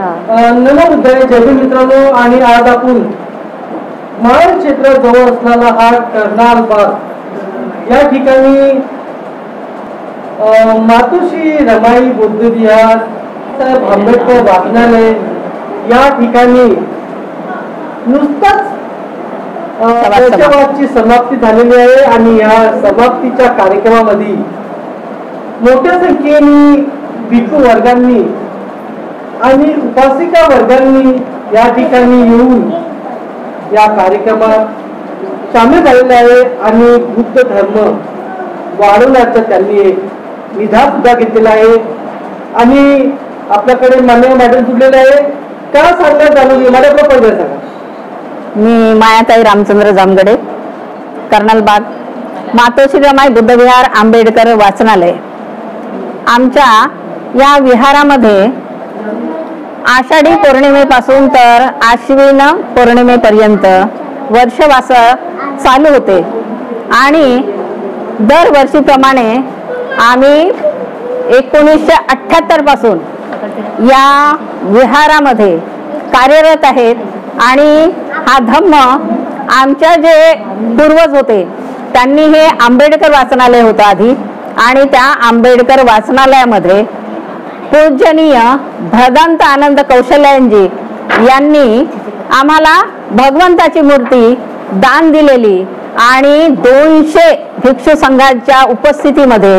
नमोबुद्धाय. जय भीम मित्रांनो. आणि आज आपण महाड क्षेत्र जवळ असलेला हा कर्नाल बाग या ठिकाणी मातोश्री रमाई बुद्ध विहार, साहेब आंबेडकर वाचनालय या ठिकाणी नुकताच वर्षवाची समाप्ती झालेली आहे आणि या समाप्तीच्या कार्यक्रमामध्ये मोठ्या संख्येने भिक्खू वर्गांनी आणि उपासिका वर्गांनी या ठिकाणी येऊन या कार्यक्रमात सामील झालेले आहे आणि बुद्ध धर्म वाढवण्याचा त्यांनी एक निधार सुद्धा घेतलेला आहे. आणि आपल्याकडे मान्य मॅडम जुडलेले आहे. का सांगण्यात आलं मॅडम परिचय सांगा. मी मायाताई रामचंद्र जामगडे, कर्नाल बाग, मातोश्री रमाई बुद्ध विहार, आंबेडकर वाचनालय. आमच्या या विहारामध्ये आषाढी पौर्णिमेपासून तर आश्विन पौर्णिमेपर्यंत वर्षवास चालू होते आणि दरवर्षीप्रमाणे आम्ही 1978 पासून या विहारामध्ये कार्यरत आहेत. आणि हा धम्म आमच्या जे पूर्वज होते त्यांनी हे आंबेडकर वाचनालय होतं आधी, आणि त्या आंबेडकर वाचनालयामध्ये पूजनीय भगवंत आनंद कौशल्यांजी यांनी आम्हाला भगवंताची मूर्ती दान दिलेली आणि 200 भिक्षू संघाच्या उपस्थितीमध्ये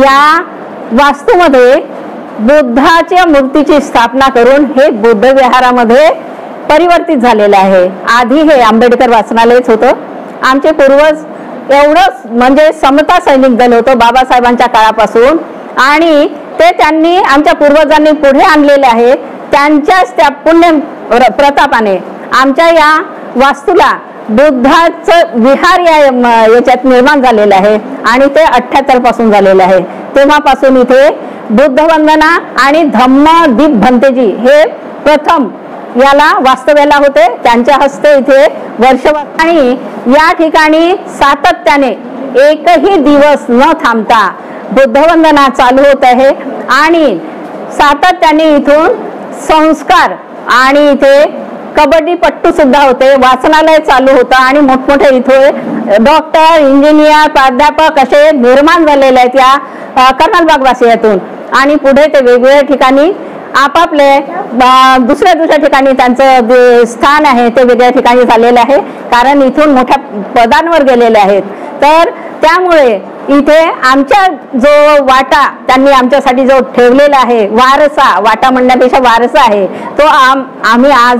या वास्तूमध्ये बुद्धाच्या मूर्तीची स्थापना करून हे बुद्ध विहारामध्ये परिवर्तित झालेलं आहे. आधी हे आंबेडकर वाचनालयच होतं. आमचे पूर्वज एवढंच म्हणजे समता सैनिक दल होतं बाबासाहेबांच्या काळापासून, आणि ते त्यांनी आमच्या पूर्वजांनी पुढे आणलेले आहे. त्यांच्याच त्या पुण्य प्रतापाने आमच्या या वास्तूला बुद्धाचं विहार याच्यात निर्माण झालेलं आहे आणि ते 78 पासून झालेलं आहे. तेव्हापासून इथे बुद्ध वंदना आणि धम्मदीप भंतेजी हे प्रथम याला वास्तव्याला होते. त्यांच्या हस्ते इथे वर्षभर आणि या ठिकाणी सातत्याने एकही दिवस न थांबता बुद्धवंदना चालू होत आहे आणि सातत्याने इथून संस्कार आणि इथे कबड्डी पट्टू सुद्धा होते. वाचनालय चालू होतं आणि मोठमोठे इथे डॉक्टर, इंजिनियर, प्राध्यापक असे निर्माण झालेले आहेत या कर्नाल बागवासियातून. आणि पुढे ते वेगवेगळ्या ठिकाणी आपापले दुसऱ्या ठिकाणी त्यांचं जे स्थान आहे ते वेगळ्या ठिकाणी झालेलं आहे, कारण इथून मोठ्या पदांवर गेलेले आहेत. तर त्यामुळे इथे आमच्या जो वाटा त्यांनी आमच्यासाठी जो ठेवलेला आहे, वारसा, वाटा म्हणण्यापेक्षा वारसा आहे, तो आम्ही आज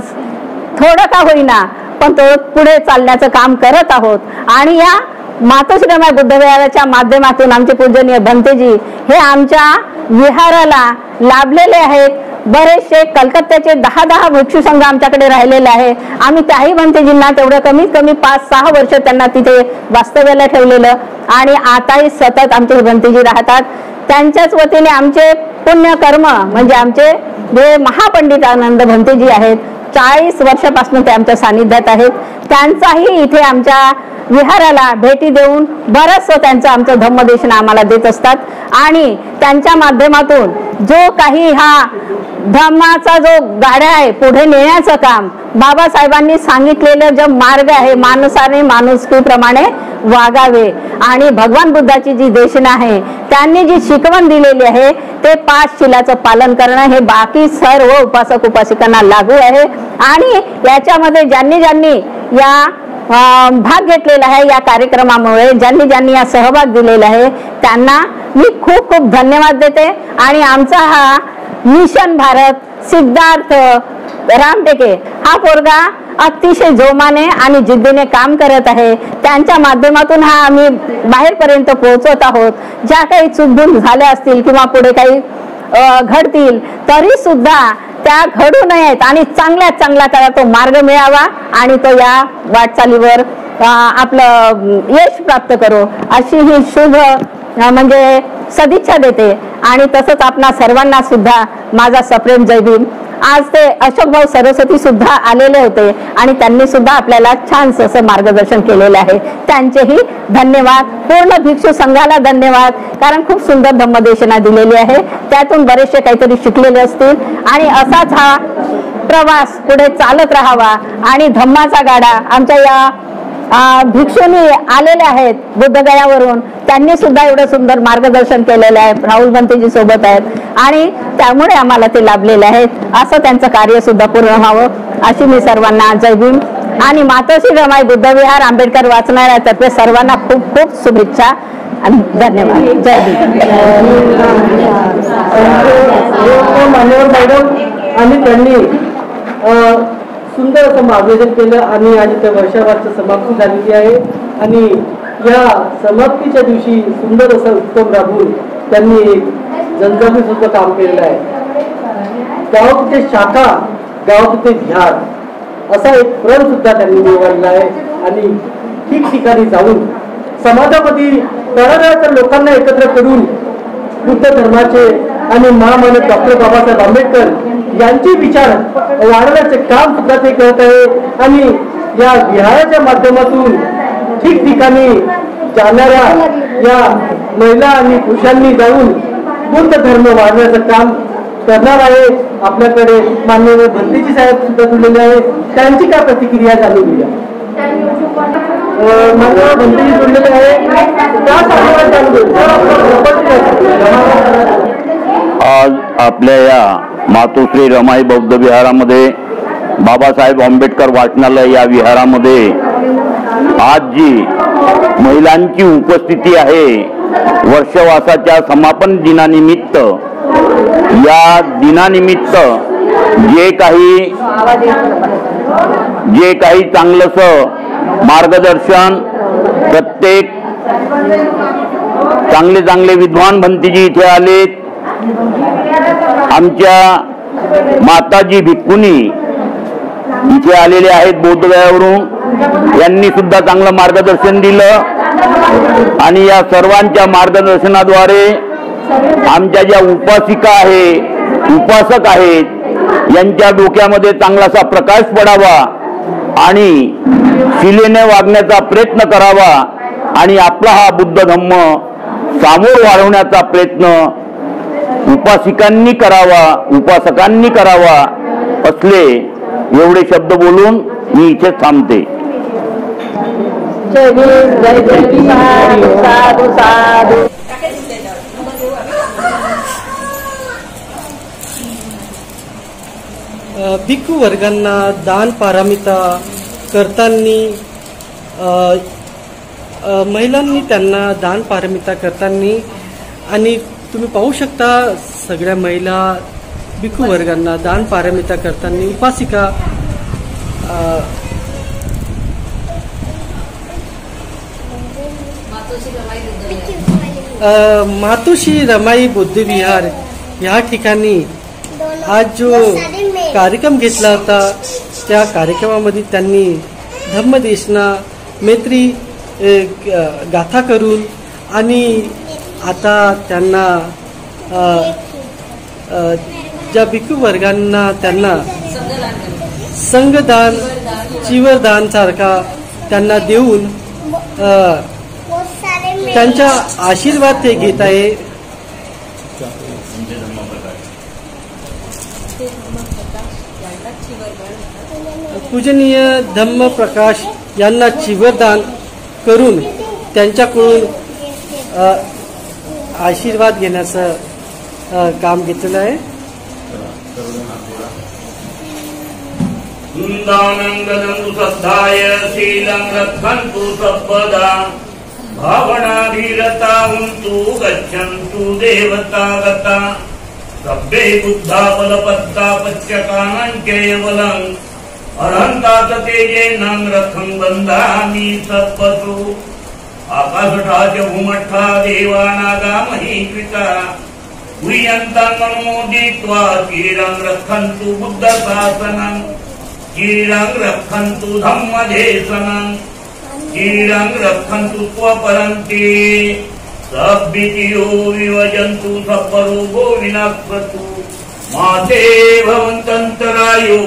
थोडं का होईना पण तो पुढे चालण्याचं काम करत आहोत. आणि या मातोश्री रमाई बुद्ध विहाराच्या माध्यमातून आमचे पूजनीय भंतेजी हे आमच्या विहाराला लाभलेले आहेत. बरेचसे कलकत्त्याचे 10 भिक्षू संघ आमच्याकडे राहिलेले आहे. आम्ही त्याही भंतेजींना तेवढं कमीत कमी 5-6 वर्ष त्यांना तिथे वास्तव्याला ठेवलेलं आणि आताही सतत आमचे भंतेजी राहतात. त्यांच्याच वतीने आमचे पुण्यकर्म म्हणजे आमचे जे महापंडितानंद भंतेजी आहेत, 40 वर्षापासून ते आमच्या सानिध्यात आहेत. त्यांचाही इथे आमच्या विहाराला भेटी देऊन बरंचसं त्यांचं आमचं धम्मदेशन आम्हाला देत असतात. आणि त्यांच्या माध्यमातून जो काही हा धम्माचा जो गाड्या आहे पुढे नेण्याचं काम बाबासाहेबांनी सांगितलेलं जो मार्ग आहे, माणसाने माणुसकीप्रमाणे वागावे आणि भगवान बुद्धाची जी देशना आहे त्यांनी जी शिकवण दिलेली आहे ते 5 शिलाचं पालन करणं हे बाकी सर्व उपासक उपासिकांना लागू आहे. आणि याच्यामध्ये ज्यांनी या भाग घेतलेला आहे या कार्यक्रमामुळे, ज्यांनी या सहभाग दिलेला आहे त्यांना मी खूप खूप धन्यवाद देते. आणि आमचा हा मिशन भारत सिद्धार्थ रामटेके हा पोरगा अतिशय जोमाने आणि जिद्दीने काम करत आहे. त्यांच्या माध्यमातून हा आम्ही बाहेरपर्यंत पोहोचत आहोत. ज्या काही चूकभूल झाल्या असतील किंवा पुढे काही घडतील तरी सुद्धा त्या घडू नयेत आणि चांगल्यात चांगला त्याला तो मार्ग मिळावा आणि तो या वाटचालीवर आपलं यश प्राप्त करो अशी ही शुभ म्हणजे सदिच्छा देते. आणि तसंच आपणा सर्वांना सुद्धा माझा सप्रेम जय भीम. आज ते अशोक भाऊ सरस्वती सुद्धा आलेले होते आणि त्यांनी सुद्धा आपल्याला छान असं मार्गदर्शन केलेलं आहे. त्यांचेही धन्यवाद. पूर्ण भिक्षू संघाला धन्यवाद, कारण खूप सुंदर धम्मदेशना दिलेली आहे. त्यातून बरेचसे काहीतरी शिकलेले असतील आणि असाच हा प्रवास पुढे चालत राहावा. आणि धम्माचा गाडा आमच्या या भिक्षुनी आलेले आहेत बुद्धगयावरून, त्यांनी सुद्धा एवढं सुंदर मार्गदर्शन केलेलं आहे. राहुल बनतेजी सोबत आहेत आणि त्यामुळे आम्हाला ते लाभलेले आहेत. असं त्यांचं कार्य सुद्धा पूर्ण व्हावं अशी मी सर्वांना जय भीम आणि मातोश्री रमाई बुद्धविहार आंबेडकर वाचनालयातर्फे सर्वांना खूप खूप शुभेच्छा आणि धन्यवाद. जय भीम. मान्यवर मॅडम आणि त्यांनी सुंदर असं मार्गदर्शन केलं आणि आज त्या वर्षाभराची समाप्ती झालेली आहे. आणि या समाप्तीच्या दिवशी सुंदर असं उत्तम राबून त्यांनी एक जनजागृती सुद्धा काम केलेलं आहे. गावात ते शाखा, गावात ते ध्यान असा एक क्रम सुद्धा त्यांनी निवडला आहे. आणि ठिकठिकाणी जाऊन समाजामध्ये तळागाळाच्या लोकांना एकत्र करून बुद्ध धर्माचे आणि महामानव डॉक्टर बाबासाहेब आंबेडकर यांचे विचार वाढवण्याचे काम सुद्धा ते करत आहे. आणि या विहाराच्या माध्यमातून ठिकठिकाणी जाणाऱ्या या महिला आणि पुरुषांनी जाऊन बुद्ध धर्म वाढवण्याचं काम करणार आहे. आपल्याकडे माननीय भंतेजी साहेब सुद्धा जुळलेले आहेत, त्यांची काय प्रतिक्रिया जाणून घेऊया. माननीय भंतेजी जुळलेले आहे, आज आपल्या या मातोश्री रमाई बौद्ध विहारामध्ये बाबासाहेब आंबेडकर वाचनालय या विहारामध्ये आज जी महिलांची उपस्थिती आहे वर्षवासाच्या समापन दिनानिमित्त, या दिनानिमित्त जे काही चांगलंसं मार्गदर्शन, प्रत्येक चांगले विद्वान भंतीजी इथे आलेत. आमच्या माताजी भिक्खुनी इथे आलेले आहेत बोधगयावरून, यांनी सुद्धा चांगलं मार्गदर्शन दिलं. आणि या सर्वांच्या मार्गदर्शनाद्वारे आमच्या ज्या उपासिका आहे, उपासक आहेत, यांच्या डोक्यामध्ये चांगलासा प्रकाश पडावा आणि शिलेने वागण्याचा प्रयत्न करावा आणि आपला हा बुद्ध धम्म सामोर वाढवण्याचा प्रयत्न उपासिकांनी करावा, उपासकांनी करावा. असले एवढे शब्द बोलून मी इथे थांबते. जय भीम. जय जय भीम. साधू साधू. भिक्खू वर्गांना दान पारमिता करताना महिलांनी त्यांना दान पारमिता करताना आणि तुम्ही पाहू शकता सगळ्या महिला भिक्खू वर्गांना दान पारमिता करताना उपासिका मातोश्री रमाई बुद्धविहार या ठिकाणी आज जो कार्यक्रम घेतला होता त्या कार्यक्रमामध्ये त्यांनी धम्मदेशना मैत्री गाथा करून आणि आता त्यांना ज्या भिक्खू वर्गांना त्यांना संघदान, चिवरदान सारखा त्यांना देऊन त्यांचा आशीर्वाद ते घेत आहे. पूजनीय धम्म प्रकाश यांना चिवरदान करून त्यांच्याकडून आशीर्वाद घेण्याचं काम घेतलेलं आहे. भावनाधीरतावन्तु गच्छन्तु देवता गता सभ्ये बुद्धा बलपत्ता पच्यकानां केवलं अरहन्तात तेजेनं रथं बन्धामि सत्पशु आकाशठाच भूमठा देवानागा महीकृता गुह्यन्तं मनोदित्वा चिरं रक्षन्तु बुद्धशासनं चिरं रक्षन्तु धम्मदेशनं चिरं रक्षन्तु स्वपरन्ति सब्बितियो विवजन्तु सब्बरोगो विनश्यतु माते भवन्तन्तरायो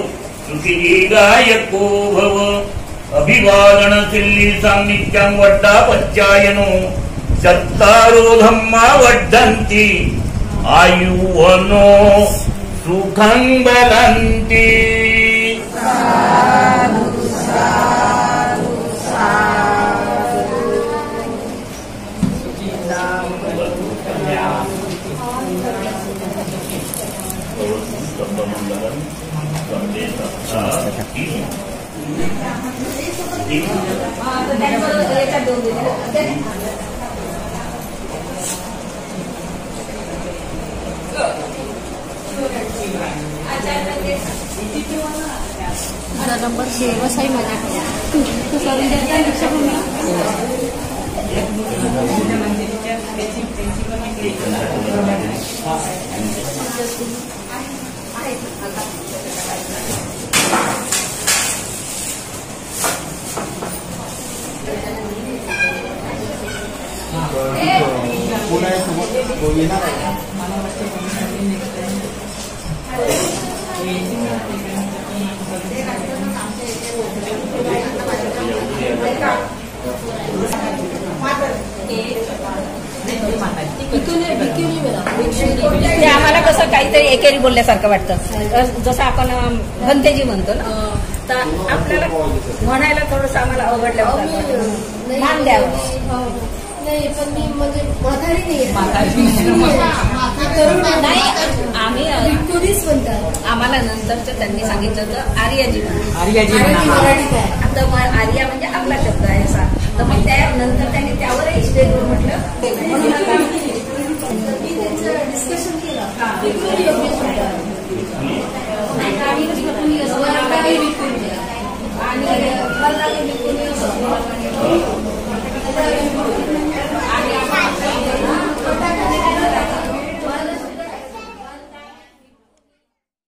सुखी गायको भव अभिवादन सिल्ली सान्निध्यं वड्डापत्यायनो चत्तारो धम्मा वर्धन्ति आयुवनो सुखं बलन्ति। नंबर व्यवसाय माझ्या तू करून द्यायचा लक्ष ते आम्हाला कसं काहीतरी एकेरी बोलल्यासारखं वाटतं, जसं आपण भंतेजी म्हणतो ना, तर आपल्याला म्हणायला थोडंसं आम्हाला अवघडलं, मान द्यावं. नाही पण मी म्हणजे म्हातारी नाही, आम्ही भिक्खुनीच म्हणतात. आम्हाला नंतरचं त्यांनी सांगितलं तर आर्याजी मराठीत आहे. आता आर्या म्हणजे आपला शब्द आहे असा, तर मग त्यानंतर त्यांनी त्यावरही स्टेजवर म्हटलं, म्हणून आता मी त्यांचं डिस्कशन केलं.